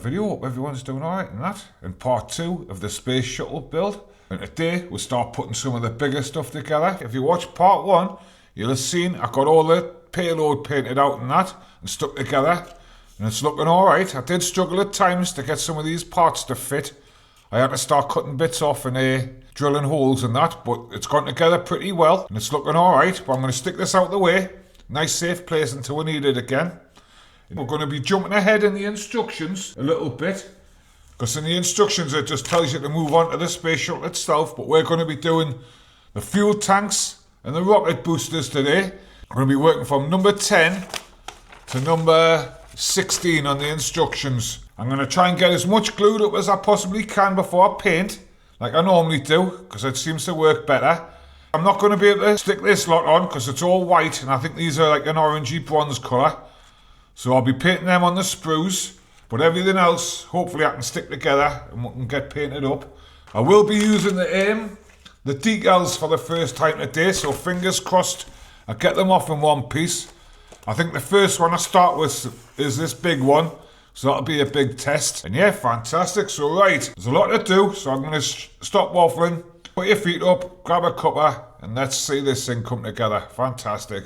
video. Hope everyone's doing alright in that. In part 2 of the Space Shuttle build. And today we'll start putting some of the bigger stuff together. If you watch part 1, you'll have seen I got all the payload painted out and that and stuck together. And it's looking alright. I did struggle at times to get some of these parts to fit. I had to start cutting bits off and drilling holes and that, but it's gone together pretty well and it's looking alright. But I'm going to stick this out the way. Nice safe place until we need it again. We're going to be jumping ahead in the instructions a little bit, because in the instructions it just tells you to move on to the space shuttle itself, but we're going to be doing the fuel tanks and the rocket boosters today. We're going to be working from number 10 to number 16 on the instructions. I'm going to try and get as much glued up as I possibly can before I paint, like I normally do, because it seems to work better. I'm not going to be able to stick this lot on because it's all white and I think these are like an orangey bronze colour. So I'll be painting them on the sprues, but everything else, hopefully I can stick together and we can get painted up. I will be using the decals for the first time today, so fingers crossed I get them off in one piece. I think the first one I start with is this big one, so that'll be a big test. And yeah, fantastic. So right, there's a lot to do, so I'm going to stop waffling, put your feet up, grab a cuppa, and let's see this thing come together. Fantastic.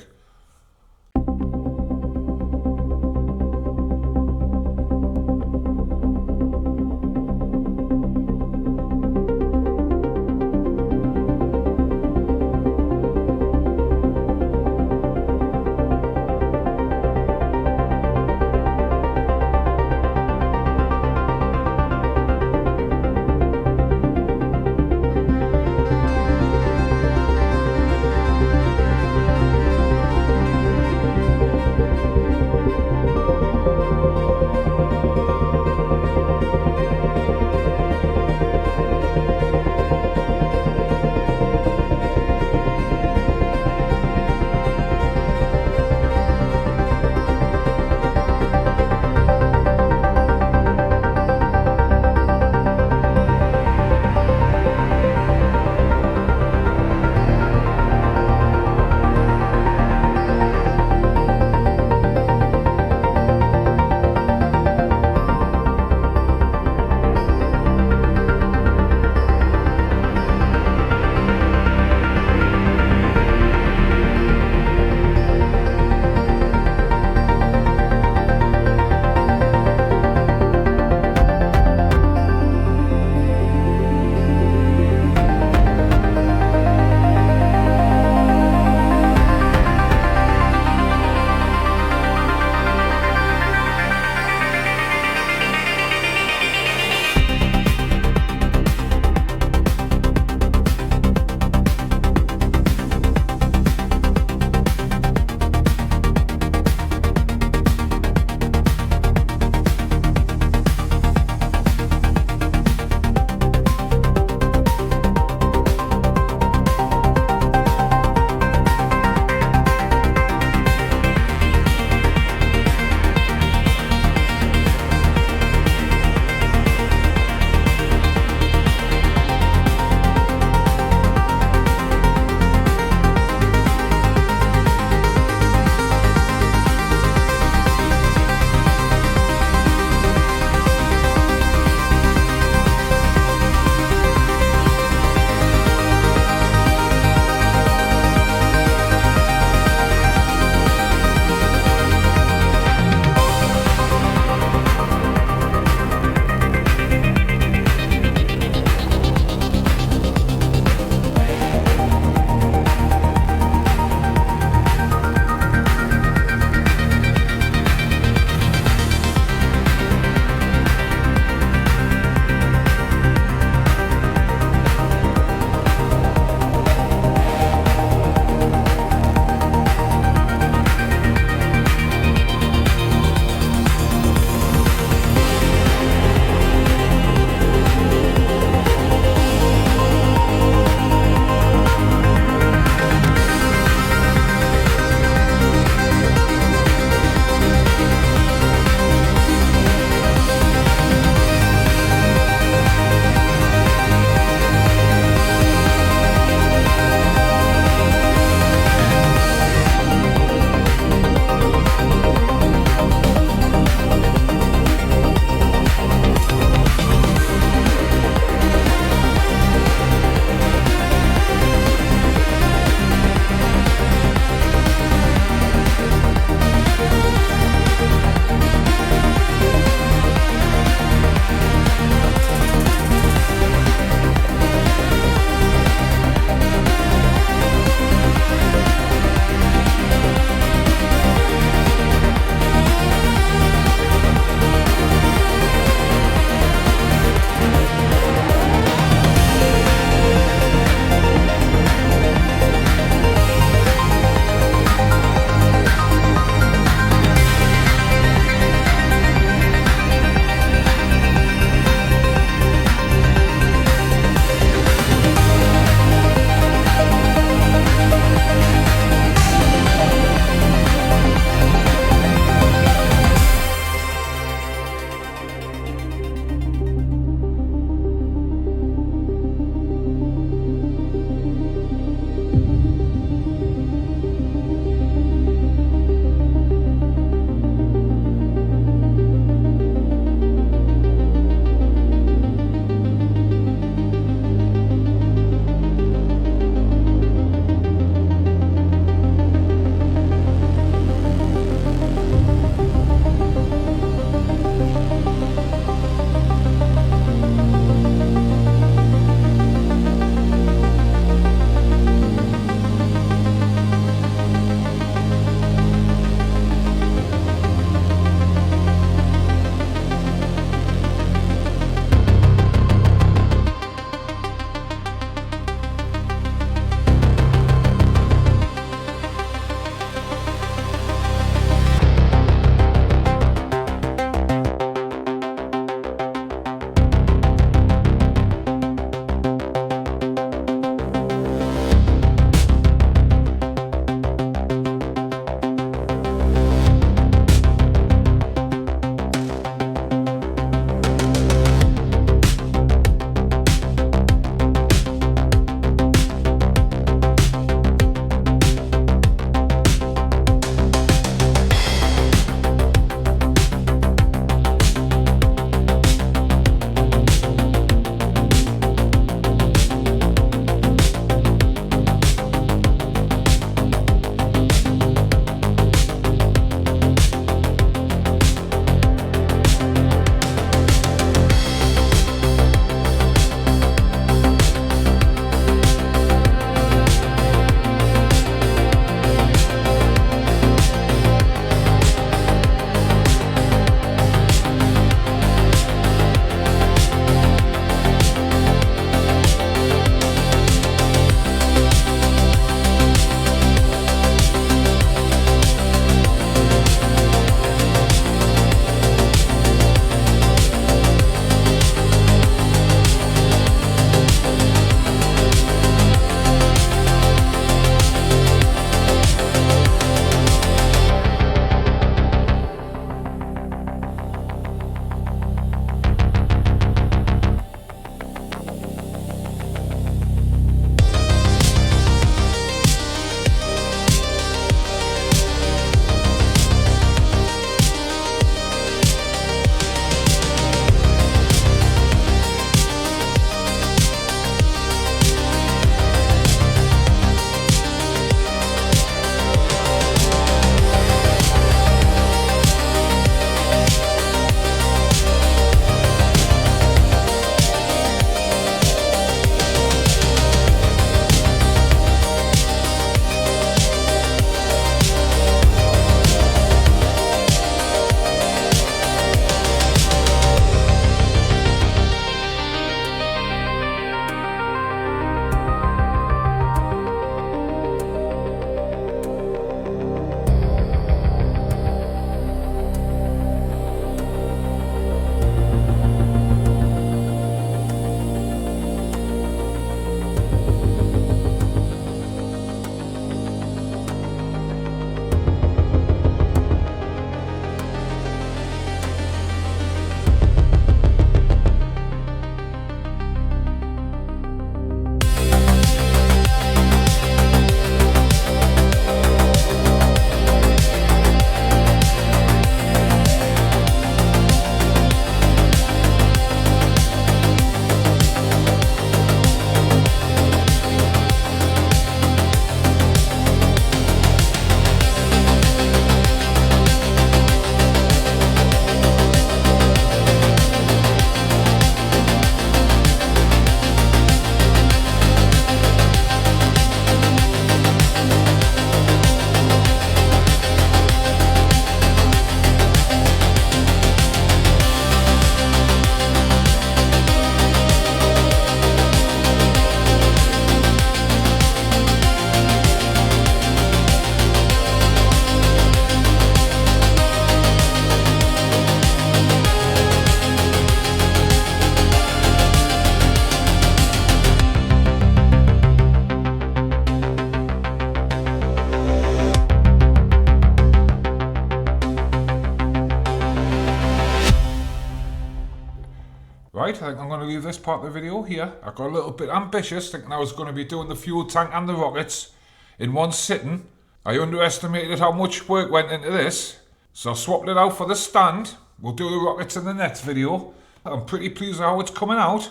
think I'm going to leave this part of the video here. I got a little bit ambitious, thinking I was going to be doing the fuel tank and the rockets in one sitting. I underestimated how much work went into this, so I swapped it out for the stand. We'll do the rockets in the next video. I'm pretty pleased with how it's coming out.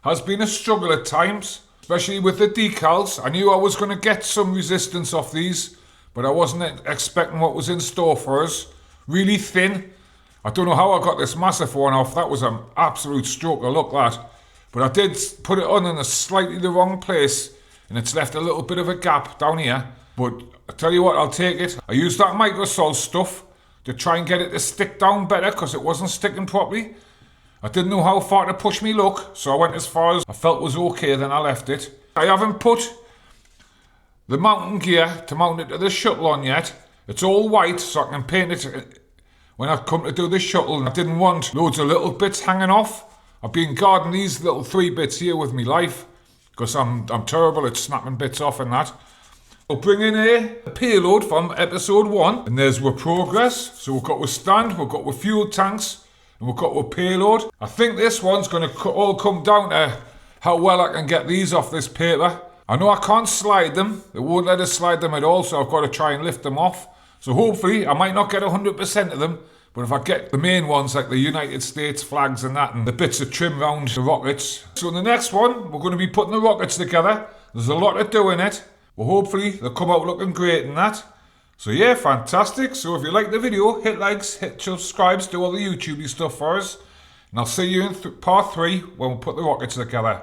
Has been a struggle at times, especially with the decals. I knew I was going to get some resistance off these, but I wasn't expecting what was in store for us. Really thin. I don't know how I got this massive one off. That was an absolute stroke of luck, that. But I did put it on in a slightly the wrong place, and it's left a little bit of a gap down here. But I tell you what, I'll take it. I used that microsol stuff to try and get it to stick down better because it wasn't sticking properly. I didn't know how far to push me luck, so I went as far as I felt was okay, then I left it. I haven't put the mounting gear to mount it to the shuttle on yet. It's all white, so I can paint it when I come to do the shuttle. I didn't want loads of little bits hanging off. I've been guarding these little 3 bits here with me life, because I'm terrible at snapping bits off and that. We'll bring in a payload from episode 1, and there's our progress. So we've got our stand, we've got our fuel tanks, and we've got our payload. I think this one's going to all come down to how well I can get these off this paper. I know I can't slide them. They won't let us slide them at all, so I've got to try and lift them off. So hopefully, I might not get 100% of them, but if I get the main ones like the United States flags and that, and the bits of trim around the rockets. So in the next one, we're going to be putting the rockets together. There's a lot to do in it. Well, hopefully, they'll come out looking great in that. So yeah, fantastic. So if you like the video, hit likes, hit subscribes, do all the YouTubey stuff for us. And I'll see you in part 3 when we put the rockets together.